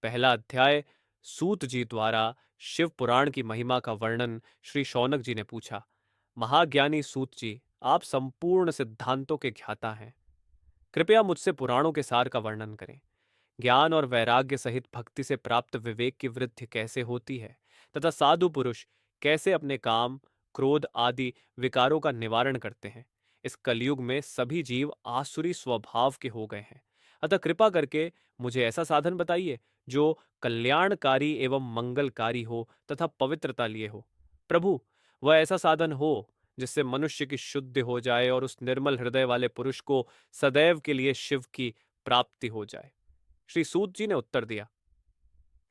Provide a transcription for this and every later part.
पहला अध्याय। सूत जी द्वारा शिव पुराण की महिमा का वर्णन। श्री शौनक जी ने पूछा, महाज्ञानी सूत जी, आप संपूर्ण सिद्धांतों के ज्ञाता हैं। कृपया मुझसे पुराणों के सार का वर्णन करें। ज्ञान और वैराग्य सहित भक्ति से प्राप्त विवेक की वृद्धि कैसे होती है, तथा साधु पुरुष कैसे अपने काम, क्रोध आदि विकारों का निवारण करते हैं। इस कलयुग में सभी जीव आसुरी स्वभाव के हो गए हैं। अतः कृपा करके मुझे ऐसा साधन बताइए जो कल्याणकारी एवं मंगलकारी हो तथा पवित्रता लिए हो। प्रभु, वह ऐसा साधन हो जिससे मनुष्य की शुद्धि हो जाए और उस निर्मल हृदय वाले पुरुष को सदैव के लिए शिव की प्राप्ति हो जाए। श्री सूत जी ने उत्तर दिया,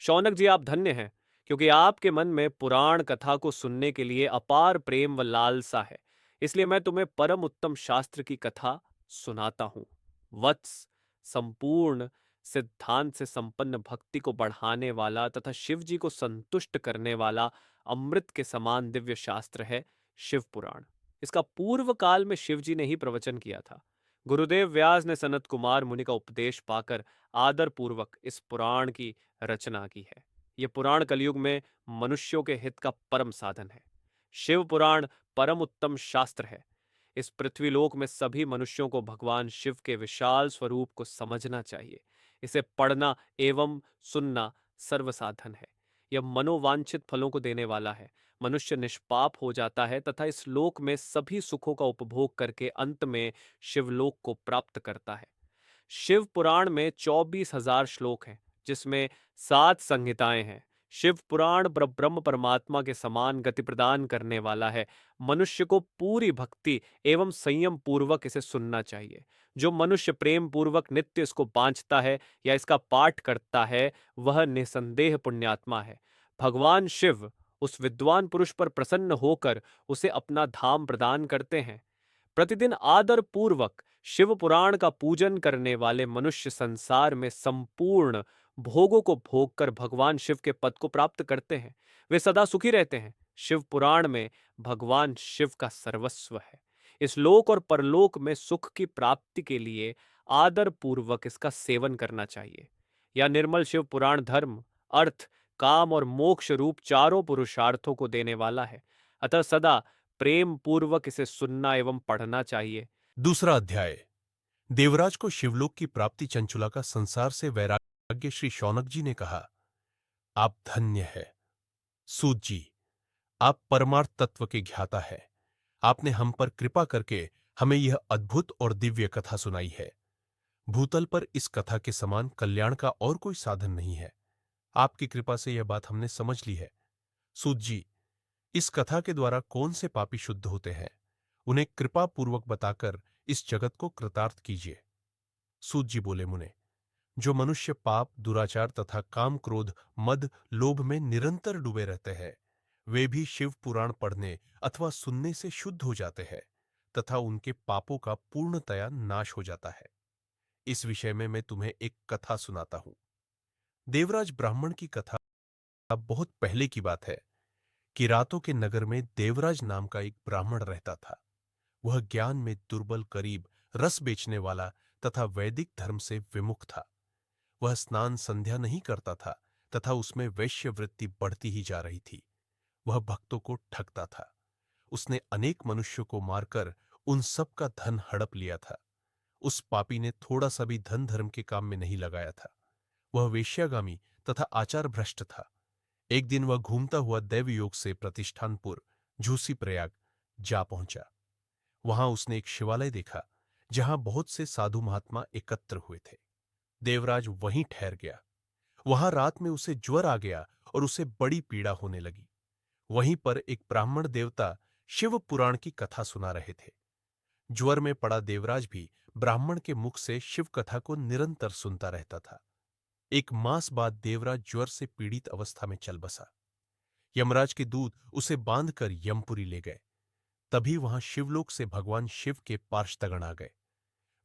शौनक जी, आप धन्य हैं, क्योंकि आपके मन में पुराण कथा को सुनने के लिए अपार प्रेम व लालसा है। इसलिए मैं तुम्हें परम उत्तम शास्त्र की कथा सुनाता हूं। वत्स, संपूर्ण सिद्धांत से संपन्न भक्ति को बढ़ाने वाला तथा शिव जी को संतुष्ट करने वाला अमृत के समान दिव्य शास्त्र है शिव पुराण। इसका पूर्व काल में शिव जी ने ही प्रवचन किया था। गुरुदेव व्यास ने सनत कुमार मुनि का उपदेश पाकर आदर पूर्वक इस पुराण की रचना की है। यह पुराण कलयुग में मनुष्यों के हित का परम साधन है। शिव पुराण परम उत्तम शास्त्र है। इस पृथ्वीलोक में सभी मनुष्यों को भगवान शिव के विशाल स्वरूप को समझना चाहिए। इसे पढ़ना एवं सुनना सर्वसाधन है। यह मनोवांछित फलों को देने वाला है। मनुष्य निष्पाप हो जाता है तथा इस लोक में सभी सुखों का उपभोग करके अंत में शिवलोक को प्राप्त करता है। शिव पुराण में 24,000 श्लोक हैं, जिसमें 7 संहिताएं हैं। शिव पुराण ब्रह्म परमात्मा के समान गति प्रदान करने वाला है। मनुष्य को पूरी भक्ति एवं संयम पूर्वक इसे सुनना चाहिए। जो मनुष्य प्रेम पूर्वक नित्य इसको बांचता है या इसका पाठ करता है, वह निसंदेह पुण्यात्मा है। भगवान शिव उस विद्वान पुरुष पर प्रसन्न होकर उसे अपना धाम प्रदान करते हैं। प्रतिदिन आदर पूर्वक शिव पुराण का पूजन करने वाले मनुष्य संसार में संपूर्ण भोगों को भोग कर भगवान शिव के पद को प्राप्त करते हैं। वे सदा सुखी रहते हैं। शिव पुराण में भगवान शिव का सर्वस्व है। इस लोक और परलोक में सुख की प्राप्ति के लिए आदर पूर्वक इसका सेवन करना चाहिए। यह निर्मल शिव पुराण धर्म, अर्थ, काम और मोक्ष रूप चारों पुरुषार्थों को देने वाला है। अतः सदा प्रेम पूर्वक इसे सुनना एवं पढ़ना चाहिए। दूसरा अध्याय। देवराज को शिवलोक की प्राप्ति चंचुला का संसार से वैराग्य। श्री शौनक जी ने कहा, आप धन्य है। सूत जी, आप परमार्थ तत्व के ज्ञाता है। आपने हम पर कृपा करके हमें यह अद्भुत और दिव्य कथा सुनाई है। भूतल पर इस कथा के समान कल्याण का और कोई साधन नहीं है। आपकी कृपा से यह बात हमने समझ ली है। सूत जी, इस कथा के द्वारा कौन से पापी शुद्ध होते हैं, उन्हें कृपा पूर्वक बताकर इस जगत को कृतार्थ कीजिए। सूत जी बोले, मुने, जो मनुष्य पाप, दुराचार तथा काम, क्रोध, मद, लोभ में निरंतर डूबे रहते हैं, वे भी शिव पुराण पढ़ने अथवा सुनने से शुद्ध हो जाते हैं तथा उनके पापों का पूर्णतया नाश हो जाता है। इस विषय में मैं तुम्हें एक कथा सुनाता हूं। देवराज ब्राह्मण की कथा बहुत पहले की बात है कि रातों के नगर में देवराज नाम का एक ब्राह्मण रहता था। वह ज्ञान में दुर्बल, करीब, रस बेचने वाला तथा वैदिक धर्म से विमुख था। वह स्नान संध्या नहीं करता था तथा उसमें वैश्य वृत्ति बढ़ती ही जा रही थी। वह भक्तों को ठगता था। उसने अनेक मनुष्यों को मारकर उन सब का धन हड़प लिया था। उस पापी ने थोड़ा सा भी धन धर्म के काम में नहीं लगाया था। वह वेश्यागामी तथा आचार भ्रष्ट था। एक दिन वह घूमता हुआ दैवयोग से प्रतिष्ठानपुर, झूसी प्रयाग जा पहुंचा। वहां उसने एक शिवालय देखा जहां बहुत से साधु महात्मा एकत्र हुए थे। देवराज वहीं ठहर गया। वहां रात में उसे ज्वर आ गया और उसे बड़ी पीड़ा होने लगी। वहीं पर एक ब्राह्मण देवता शिव पुराण की कथा सुना रहे थे। ज्वर में पड़ा देवराज भी ब्राह्मण के मुख से शिव कथा को निरंतर सुनता रहता था। एक मास बाद देवराज ज्वर से पीड़ित अवस्था में चल बसा। यमराज के दूत उसे बांधकर यमपुरी ले गए। तभी वहां शिवलोक से भगवान शिव के पार्षदगण आ गए।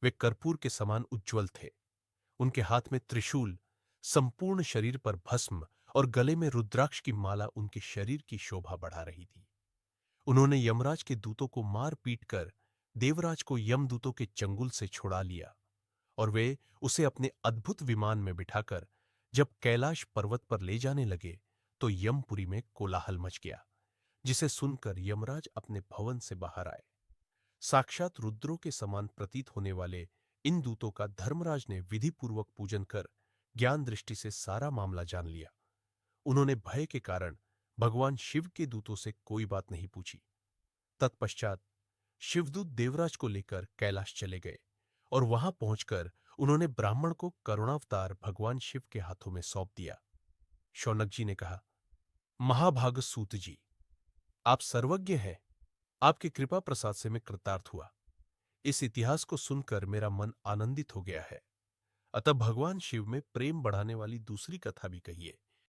वे कर्पूर के समान उज्ज्वल थे। उनके हाथ में त्रिशूल, संपूर्ण शरीर पर भस्म और गले में रुद्राक्ष की माला उनके शरीर की शोभा बढ़ा रही थी। उन्होंने यमराज के दूतों को मार पीट कर देवराज को यमदूतों के चंगुल से छुड़ा लिया और वे उसे अपने अद्भुत विमान में बिठाकर जब कैलाश पर्वत पर ले जाने लगे तो यमपुरी में कोलाहल मच गया, जिसे सुनकर यमराज अपने भवन से बाहर आए। साक्षात रुद्रों के समान प्रतीत होने वाले इन दूतों का धर्मराज ने विधिपूर्वक पूजन कर ज्ञान दृष्टि से सारा मामला जान लिया। उन्होंने भय के कारण भगवान शिव के दूतों से कोई बात नहीं पूछी। तत्पश्चात शिवदूत देवराज को लेकर कैलाश चले गए और वहां पहुंचकर उन्होंने ब्राह्मण को करुणावतार भगवान शिव के हाथों में सौंप दिया। शौनक जी ने कहा, महाभाग सूत जी, आप सर्वज्ञ हैं। आपकी कृपा प्रसाद से मैं कृतार्थ हुआ। इस इतिहास को सुनकर मेरा मन आनंदित हो गया है। अतः भगवान शिव में प्रेम बढ़ाने वाली दूसरी कथा भी कहिए।